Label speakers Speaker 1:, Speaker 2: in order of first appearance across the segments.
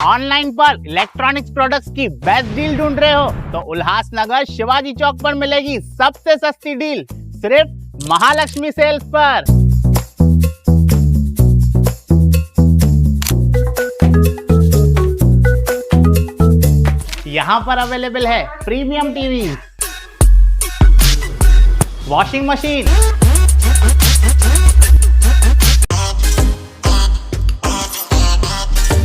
Speaker 1: Online पर electronics products की best deal ढूंढ रहे हो तो उल्लासनगर शिवाजी चौक पर मिलेगी सबसे सस्ती डील सिर्फ महालक्ष्मी सेल्स पर। यहाँ पर अवेलेबल है premium TV, washing machine,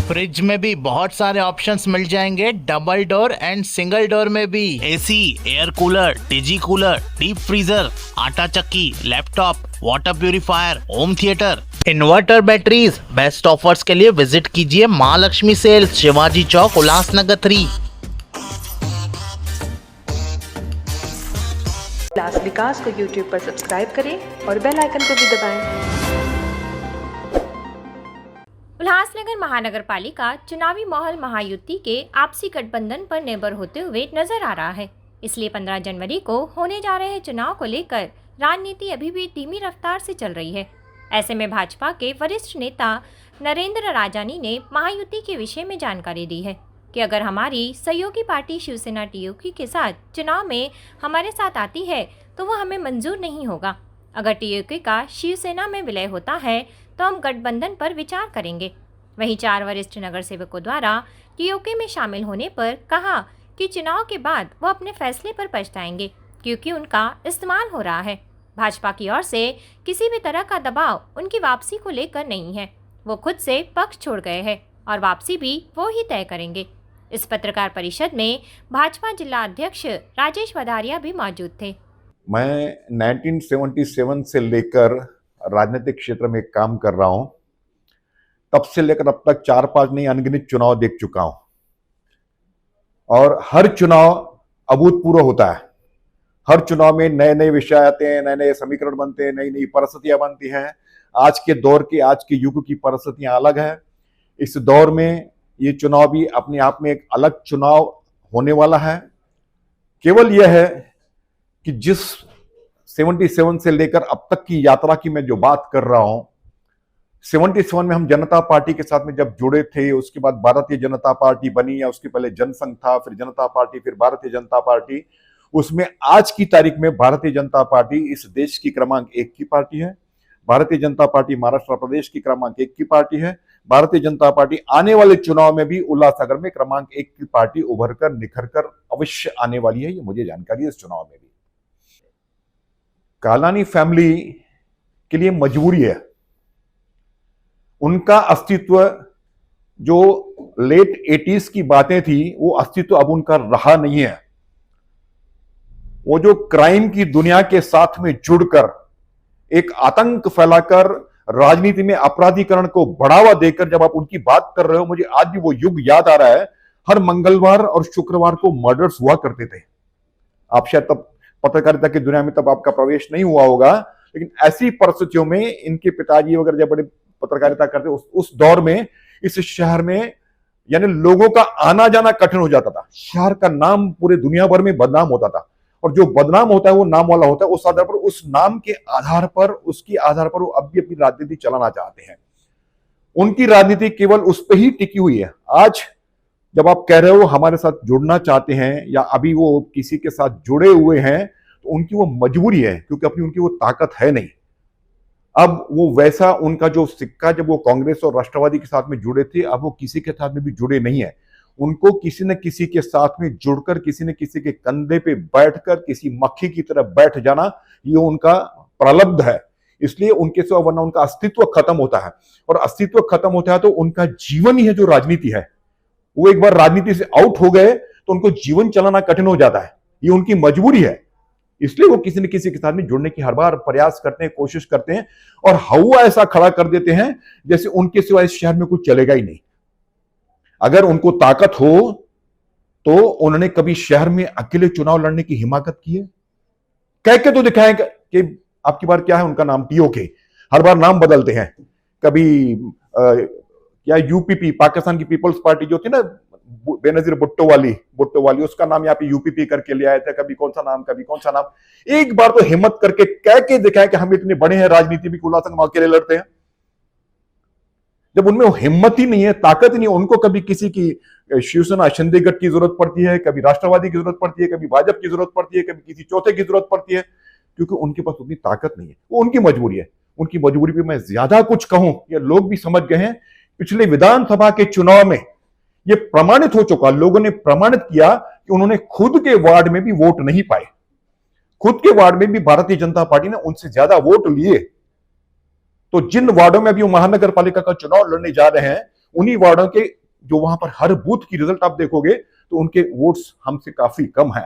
Speaker 1: fridge में भी बहुत सारे ऑप्शंस मिल जाएंगे, double door and single door में भी। एसी, एयर कूलर, डिजी कूलर, डीप फ्रीजर, आटा चक्की, laptop, water purifier, home theatre, inverter, batteries. Best offers के लिए विजिट कीजिए महालक्ष्मी सेल्स, शिवाजी चौक, उल्लासनगर 3।
Speaker 2: उल्लास विकास को YouTube पर सब्सक्राइब करें और बेल आइकन को भी दबाएं।
Speaker 3: उल्लासनगर महानगर पालिका चुनावी माहौल महायुति के आपसी गठबंधन पर निर्भर होते हुए नजर आ रहा है। इसलिए 15 जनवरी को होने जा रहे चुनाव को लेकर राजनीति अभी भी धीमी रफ्तार से चल रही है। ऐसे में भाजपा के वरिष्ठ नेता नरेंद्र राजानी ने महायुति के विषय में जानकारी दी है कि अगर हमारी सहयोगी पार्टी शिवसेना टीओके के साथ चुनाव में हमारे साथ आती है तो वह हमें मंजूर नहीं होगा। अगर टीओके का शिवसेना में विलय होता है तो हम गठबंधन पर विचार करेंगे। वहीं 4 वरिष्ठ नगर सेवकों द्वारा टीओके में शामिल होने पर कहा कि चुनाव के बाद वो अपने फैसले पर पछताएंगे क्योंकि उनका इस्तेमाल हो रहा है। भाजपा की ओर से किसी भी तरह का दबाव उनकी वापसी को लेकर नहीं है। वो खुद से पक्ष छोड़ गए हैं और वापसी भी वो ही तय करेंगे। इस पत्रकार परिषद में भाजपा जिला अध्यक्ष राजेश वधारिया भी मौजूद थे।
Speaker 4: मैं 1977 से लेकर राजनीतिक क्षेत्र में काम कर रहा हूं। तब से लेकर अब तक 4-5 नहीं अनगिनत चुनाव देख चुका हूं और हर चुनाव अभूतपूर्व होता है। हर चुनाव में नए नए विषय आते हैं, नए नए समीकरण बनते हैं, नई नई परिस्थितियां बनती हैं। आज के दौर की, आज के युग की परिस्थितियां अलग है। इस दौर में ये चुनाव भी अपने आप में एक अलग चुनाव होने वाला है। केवल यह है कि जिस 77 से लेकर अब तक की यात्रा की मैं जो बात कर रहा हूं, 77 में हम जनता पार्टी के साथ में जब जुड़े थे, उसके बाद भारतीय जनता पार्टी बनी, या उसके पहले जनसंघ था, फिर जनता पार्टी, फिर भारतीय जनता पार्टी। उसमें आज की तारीख में भारतीय जनता पार्टी इस देश की क्रमांक 1 की पार्टी है। भारतीय जनता पार्टी महाराष्ट्र प्रदेश की क्रमांक 1 की पार्टी है। भारतीय जनता पार्टी आने वाले चुनाव में भी उल्लासनगर में क्रमांक 1 की पार्टी उभर कर निखर कर अवश्य आने वाली है। ये मुझे जानकारी है इस चुनाव में भी। कालानी फैमिली के लिए मजबूरी है। उनका अस्तित्व जो लेट 80s की बातें थी, वो अस्तित्व अब उनका रहा नहीं है। वो जो क्राइम की दुनिया के साथ में जुड़कर एक आतंक फैलाकर राजनीति में अपराधीकरण को बढ़ावा देकर जब आप उनकी बात कर रहे हो, मुझे आज भी वो युग याद आ रहा है। हर मंगलवार और शुक्रवार को मर्डर्स हुआ करते थे। आप शायद तब पत्रकारिता की दुनिया में तब आपका प्रवेश नहीं हुआ होगा, लेकिन ऐसी परिस्थितियों में इनके पिताजी वगैरह जब बड़े पत्रकारिता करते उस दौर में इस शहर में यानी लोगों का आना जाना कठिन हो जाता था। शहर का नाम पूरे दुनिया भर में बदनाम होता था, और जो बदनाम होता है वो नाम वाला होता है। उस आधार पर, उस नाम के आधार पर, उसकी आधार पर वो अब भी अपनी राजनीति चलाना चाहते हैं। उनकी राजनीति केवल उस पर ही टिकी हुई है। आज जब आप कह रहे हो हमारे साथ जुड़ना चाहते हैं या अभी वो किसी के साथ जुड़े हुए हैं, तो उनकी वो मजबूरी है, क्योंकि अपनी उनकी वो ताकत है नहीं। अब वो वैसा उनका जो सिक्का जब वो कांग्रेस और राष्ट्रवादी के साथ में जुड़े थे, अब वो किसी के साथ में भी जुड़े नहीं है। उनको किसी न किसी के साथ में जुड़कर, किसी न किसी के कंधे पे बैठकर किसी मक्खी की तरह बैठ जाना, ये उनका प्रलब्ध है। इसलिए उनके सिवा, वरना उनका अस्तित्व खत्म होता है, और अस्तित्व खत्म होता है तो उनका जीवन ही है जो राजनीति है। वो एक बार राजनीति से आउट हो गए तो उनको जीवन चलाना कठिन हो जाता है। ये उनकी मजबूरी है। इसलिए वो किसी न किसी के साथ में जुड़ने की हर बार प्रयास करते हैं, कोशिश करते हैं, और हवा ऐसा खड़ा कर देते हैं जैसे उनके सिवा इस शहर में कुछ चलेगा ही नहीं। अगर उनको ताकत हो तो उन्होंने कभी शहर में अकेले चुनाव लड़ने की हिम्मत की है? कह के तो दिखाएं कि आपकी बार क्या है उनका नाम, टीओके। हर बार नाम बदलते हैं। कभी क्या यूपीपी, पाकिस्तान की पीपल्स पार्टी जो थी ना, बेनजीर भुट्टो वाली, उसका नाम यहाँ पे यूपीपी करके ले आए थे। कभी कौन सा नाम, कभी कौन सा नाम। एक बार तो हिम्मत करके कह के दिखाएं कि हम इतने बड़े हैं राजनीति में, उल्लासनगर में अकेले लड़ते हैं। जब उनमें वो हिम्मत ही नहीं है, ताकत ही नहीं है, उनको कभी किसी की शिवसेना शिंदे गट की जरूरत पड़ती है, कभी राष्ट्रवादी की जरूरत पड़ती है, कभी भाजपा की जरूरत पड़ती है, कभी किसी चौथे की जरूरत पड़ती है, क्योंकि उनके पास उतनी ताकत नहीं है। वो उनकी मजबूरी है। उनकी मजबूरी पे मैं ज्यादा कुछ कहूं, ये लोग भी समझ गए हैं। पिछले विधानसभा के चुनाव में ये प्रमाणित हो चुका, लोगों ने प्रमाणित किया कि उन्होंने खुद के वार्ड में भी वोट नहीं पाए। खुद के वार्ड में भी भारतीय जनता पार्टी ने उनसे ज्यादा वोट लिए। तो जिन वार्डों में अभी वो महानगर पालिका का चुनाव लड़ने जा रहे हैं, उन्हीं वार्डों के जो वहां पर हर बूथ की रिजल्ट आप देखोगे तो उनके वोट्स हमसे काफी कम है।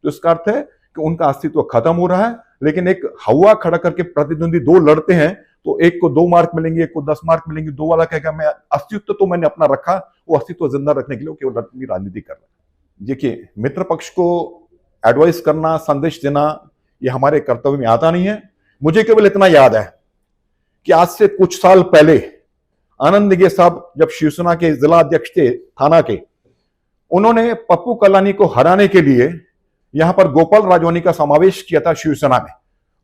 Speaker 4: तो इसका अर्थ है कि उनका अस्तित्व खत्म हो रहा है। लेकिन एक हवा खड़ा करके प्रतिद्वंदी दो लड़ते हैं, तो एक को 2 मार्क मिलेंगे, एक को 10 मार्क मिलेंगे। दो वाला कहेगा मैं अस्तित्व तो मैंने अपना रखा, वो अस्तित्व जिंदा रखने के लिए केवल अपनी राजनीति कर रहा है। देखिए, मित्र पक्ष को एडवाइस करना, संदेश देना, ये हमारे कर्तव्य में आता नहीं है। मुझे केवल इतना याद है कि आज से कुछ साल पहले आनंद निगे साहब जब शिवसेना के जिला अध्यक्ष थे थाना के, उन्होंने पप्पू कलानी को हराने के लिए यहां पर गोपाल राजवानी का समावेश किया था शिवसेना में।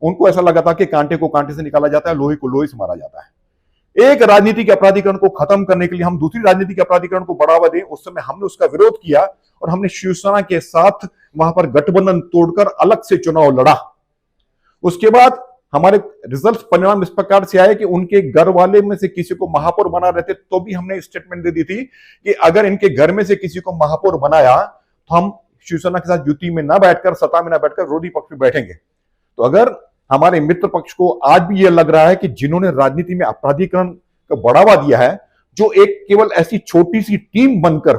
Speaker 4: उनको ऐसा लगा था कि कांटे को कांटे से निकाला जाता है, लोहे को लोहे से मारा जाता है। एक राजनीतिक अपराधीकरण को खत्म करने के लिए हम दूसरी राजनीतिक अपराधीकरण को बढ़ावा दें, उस समय हमने उसका विरोध किया और हमने शिवसेना के साथ वहां पर गठबंधन तोड़कर अलग से चुनाव लड़ा। उसके बाद हमारे रिजल्ट परिणाम इस प्रकार से आए कि उनके घर वाले में से किसी को महापौर बना रहे थे, तो भी हमने स्टेटमेंट दे दी थी कि अगर इनके घर में से किसी को महापौर बनाया तो हम शिवसेना के साथ युति में ना बैठकर, सत्ता में ना बैठकर विरोधी पक्ष में बैठेंगे। तो अगर हमारे मित्र पक्ष को आज भी यह लग रहा है कि जिन्होंने राजनीति में अपराधीकरण का बढ़ावा दिया है, जो एक केवल ऐसी छोटी सी टीम बनकर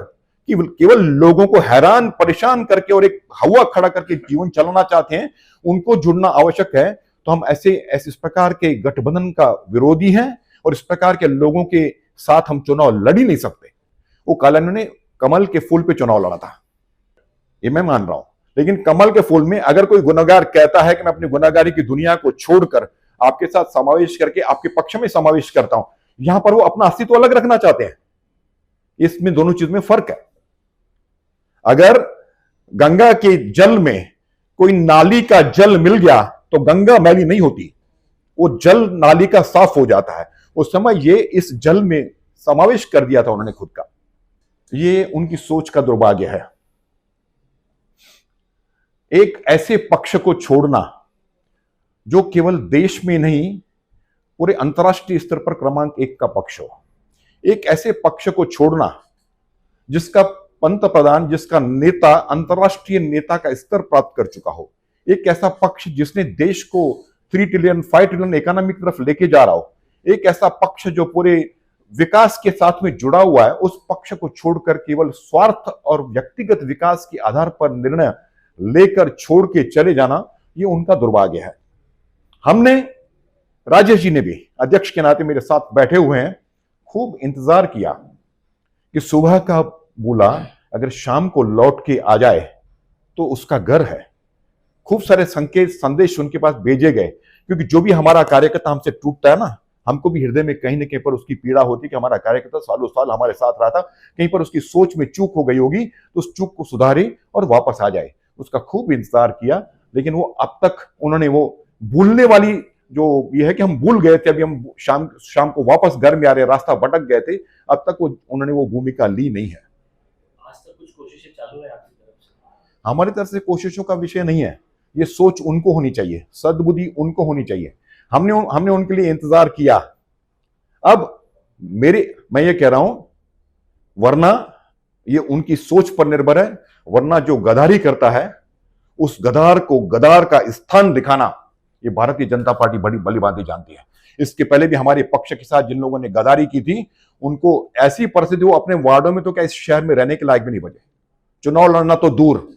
Speaker 4: केवल लोगों को हैरान परेशान करके और एक हवा खड़ा करके जीवन चलाना चाहते हैं, उनको जुड़ना आवश्यक है। तो हम ऐसे इस प्रकार के गठबंधन का विरोधी हैं और इस प्रकार के लोगों के साथ हम चुनाव लड़ ही नहीं सकते। वो कलानी ने कमल के फूल पे चुनाव लड़ा था, ये मैं मान रहा हूं, लेकिन कमल के फूल में अगर कोई गुनहगार कहता है कि मैं अपनी गुनहगारी की दुनिया को छोड़कर आपके साथ समावेश करके आपके पक्ष में समावेश करता हूं, यहां पर वो अपना अस्तित्व अलग रखना चाहते हैं। इसमें दोनों चीज में फर्क है। अगर गंगा के जल में कोई नाली का जल मिल गया तो गंगा मैली नहीं होती, वो जल नाली का साफ हो जाता है। उस समय ये इस जल में समावेश कर दिया था उन्होंने खुद का। ये उनकी सोच का दुर्भाग्य है। एक ऐसे पक्ष को छोड़ना जो केवल देश में नहीं पूरे अंतर्राष्ट्रीय स्तर पर क्रमांक 1 का पक्ष हो, एक ऐसे पक्ष को छोड़ना जिसका पंत प्रधान, जिसका नेता अंतर्राष्ट्रीय नेता का स्तर प्राप्त कर चुका हो, एक ऐसा पक्ष जिसने देश को 3 ट्रिलियन 5 ट्रिलियन इकोनॉमी की तरफ लेके जा रहा हो, एक ऐसा पक्ष जो पूरे विकास के साथ में जुड़ा हुआ है, उस पक्ष को छोड़कर केवल स्वार्थ और व्यक्तिगत विकास के आधार पर निर्णय लेकर छोड़ के चले जाना, ये उनका दुर्भाग्य है। हमने, राजेश जी ने भी अध्यक्ष के नाते मेरे साथ बैठे हुए हैं, खूब इंतजार किया कि सुबह का बोला अगर शाम को लौट के आ जाए तो उसका घर है। खूब सारे संकेत संदेश उनके पास भेजे गए, क्योंकि जो भी हमारा कार्यकर्ता हमसे टूटता है ना, हमको भी हृदय में कहीं ना कहीं पर उसकी पीड़ा होती है कि हमारा कार्यकर्ता सालों साल हमारे साथ रहा था, कहीं पर उसकी सोच में चूक हो गई होगी, तो उस चूक को सुधारे और वापस आ जाए। उसका खूब इंतजार किया, लेकिन वो अब तक उन्होंने वो भूलने वाली जो ये है कि हम भूल गए थे, अभी हम शाम को वापस घर में आ रहे, रास्ता भटक गए थे, अब तक उन्होंने वो भूमिका ली नहीं है।
Speaker 5: आज तक कुछ कोशिशें चालू है आपकी तरफ से?
Speaker 4: हमारी तरफ से कोशिशों का विषय नहीं है, ये सोच उनको होनी चाहिए, सद्बुद्धि उनको होनी चाहिए। हमने उनके लिए इंतजार किया। अब मैं ये कह रहा हूं, वरना ये उनकी सोच पर निर्भर है, वरना जो गद्दारी करता है उस गद्दार को गद्दार का स्थान दिखाना ये भारतीय जनता पार्टी बड़ी भलीभांति जानती है। इसके पहले भी हमारे पक्ष के साथ जिन लोगों ने गद्दारी की थी, उनको ऐसी परिस्थिति, वो अपने वार्डों में तो क्या इस शहर में रहने के लायक भी नहीं बचे, चुनाव लड़ना तो दूर।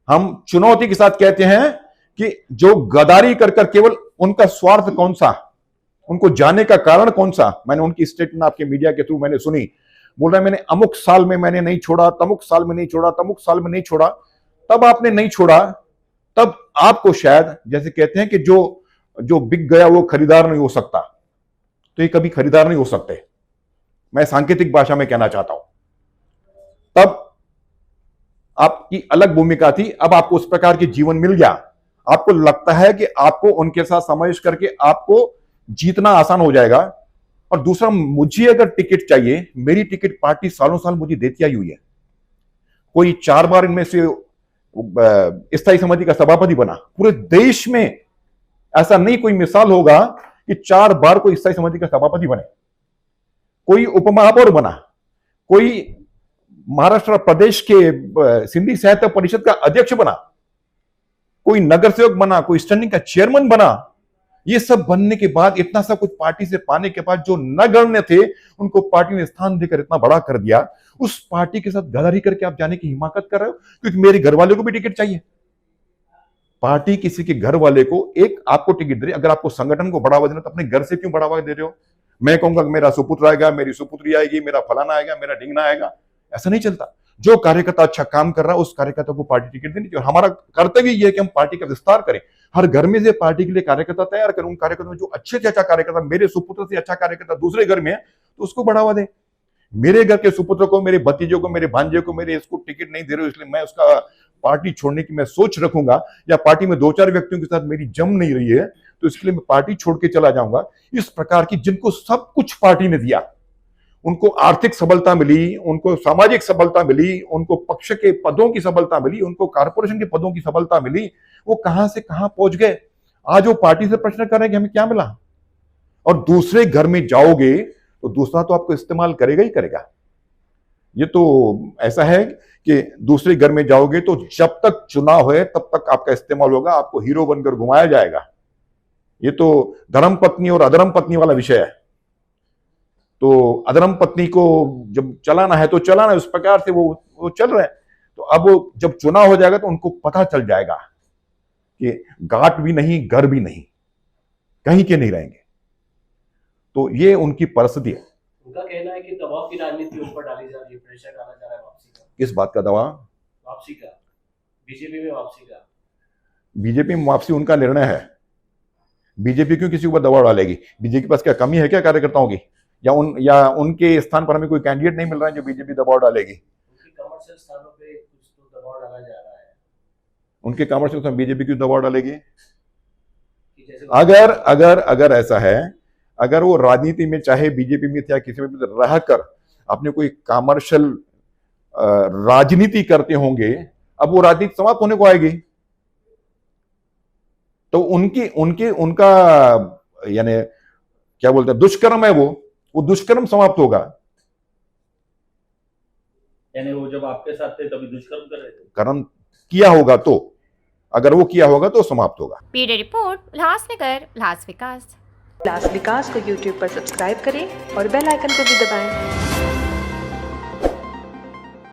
Speaker 4: हम चुनौती के साथ कहते हैं कि जो गद्दारी कर केवल उनका स्वार्थ कौन सा, उनको जाने का कारण कौन सा। मैंने उनकी स्टेटमेंट आपके मीडिया के थ्रू मैंने सुनी, बोल रहा है मैंने अमुक साल में मैंने नहीं छोड़ा, तमुक साल में नहीं छोड़ा, तमुक साल में नहीं छोड़ा। तब आपने नहीं छोड़ा, तब आपको शायद, जैसे कहते हैं कि जो बिक गया वो खरीदार नहीं हो सकता, तो ये कभी खरीदार नहीं हो सकते। मैं सांकेतिक भाषा में कहना चाहता हूं, तब आपकी अलग भूमिका थी, अब आपको उस प्रकार के जीवन मिल गया। आपको लगता है कि आपको उनके साथ समावेश करके आपको जीतना आसान हो जाएगा, और दूसरा, मुझे अगर टिकट चाहिए, मेरी टिकट पार्टी सालों साल मुझे देती आई हुई है। कोई 4 बार इनमें से स्थायी समिति का सभापति बना। पूरे देश में ऐसा नहीं कोई मिसाल होगा कि 4 बार कोई स्थायी समिति का सभापति बने, कोई उपमहापौर बना, कोई महाराष्ट्र प्रदेश के सिंधी साहित्य परिषद का अध्यक्ष बना, कोई नगर सेवक बना, कोई स्टैंडिंग का चेयरमैन बना। ये सब बनने के बाद, इतना सा कुछ पार्टी से पाने के बाद, जो नगण्य थे उनको पार्टी ने स्थान देकर इतना बड़ा कर दिया। उस पार्टी के साथ गद्दारी करके आप जाने की हिमाकत कर रहे हो, क्योंकि मेरे घर वाले को भी टिकट चाहिए। पार्टी किसी के घर वाले को एक आपको टिकट दे रही, अगर आपको संगठन को बढ़ावा देना तो अपने घर से क्यों बढ़ावा दे रहे हो? मैं कहूंगा मेरा सुपुत्र आएगा, मेरी सुपुत्री आएगी, मेरा फलाना आएगा, मेरा ढिंगना आएगा, ऐसा नहीं चलता। जो कार्यकर्ता अच्छा काम कर रहा है उस कार्यकर्ता को पार्टी टिकट देनी चाहिए। हमारा कर्तव्य यह है कि हम पार्टी का विस्तार करें, हर घर में से पार्टी के लिए कार्यकर्ता तैयार करें। उन कार्यकर्ताओं में जो अच्छे से अच्छा कार्यकर्ता, मेरे सुपुत्र से अच्छा कार्यकर्ता दूसरे घर में है तो उसको बढ़ावा दें। मेरे घर के सुपुत्र को, मेरे भतीजे को, मेरे भांजे को, मेरे इसको टिकट नहीं दे रहे हो इसलिए मैं उसका पार्टी छोड़ने की मैं सोच रखूंगा, या पार्टी में 2-4 व्यक्तियों के साथ मेरी जम नहीं रही है तो इसके लिए मैं पार्टी छोड़ के चला जाऊंगा। इस प्रकार की, जिनको सब कुछ पार्टी ने दिया, उनको आर्थिक सबलता मिली, उनको सामाजिक सबलता मिली, उनको पक्ष के पदों की सबलता मिली, उनको कारपोरेशन के पदों की सबलता मिली, वो कहां से कहां पहुंच गए। आज वो पार्टी से प्रश्न कर रहे हैं कि हमें क्या मिला। और दूसरे घर में जाओगे तो दूसरा तो आपको इस्तेमाल करेगा ही करेगा। ये तो ऐसा है कि दूसरे घर में जाओगे तो जब तक चुनाव है तब तक आपका इस्तेमाल होगा, आपको हीरो बनकर घुमाया जाएगा। ये तो धर्म पत्नी और अधर्म पत्नी वाला विषय है। तो अधर्म पत्नी को जब चलाना है तो चलाना है, उस प्रकार से वो चल रहे हैं। तो अब जब चुनाव हो जाएगा तो उनको पता चल जाएगा कि घाट भी नहीं, घर भी नहीं, कहीं के नहीं रहेंगे। तो ये उनकी परिस्थिति है।
Speaker 5: उनका कहना है कि दबाव की राजनीति उन पर डाली जा रही है, प्रेशर डाला जा रहा है वापसी का।
Speaker 4: किस बात का दबाव?
Speaker 5: वापसी का, बीजेपी में वापसी का।
Speaker 4: बीजेपी में वापसी उनका निर्णय है। बीजेपी क्यों किसी के ऊपर दबाव डालेगी? बीजेपी के पास क्या कमी है क्या कार्यकर्ताओं की? या उनके स्थान पर हमें कोई कैंडिडेट नहीं मिल रहा है जो बीजेपी दबाव डालेगी?
Speaker 5: उनके कमर्शियल स्थानों पे कुछ तो दबाव डाला जा रहा है।
Speaker 4: उनके कमर्शियल स्थान बीजेपी क्यों दबाव डालेगी?
Speaker 5: कि जैसे
Speaker 4: अगर ऐसा है, अगर वो राजनीति में चाहे बीजेपी में या किसी में भी रहकर अपने कोई कमर्शियल राजनीति करते होंगे, अब वो राजनीति समाप्त होने को आएगी। तो उनका यानी क्या बोलते हैं, दुष्कर्म है, वो दुष्कर्म समाप्त होगा।
Speaker 5: यानी वो जब आपके साथ थे तभी दुष्कर्म कर रहे थे।
Speaker 4: कर्म किया होगा तो, अगर वो किया होगा तो समाप्त होगा।
Speaker 3: ब्यूरो रिपोर्ट, उल्लासनगर, उल्लास विकास।
Speaker 2: उल्लास विकास को YouTube पर सब्सक्राइब करें और बेल आइकन को भी दबाएं।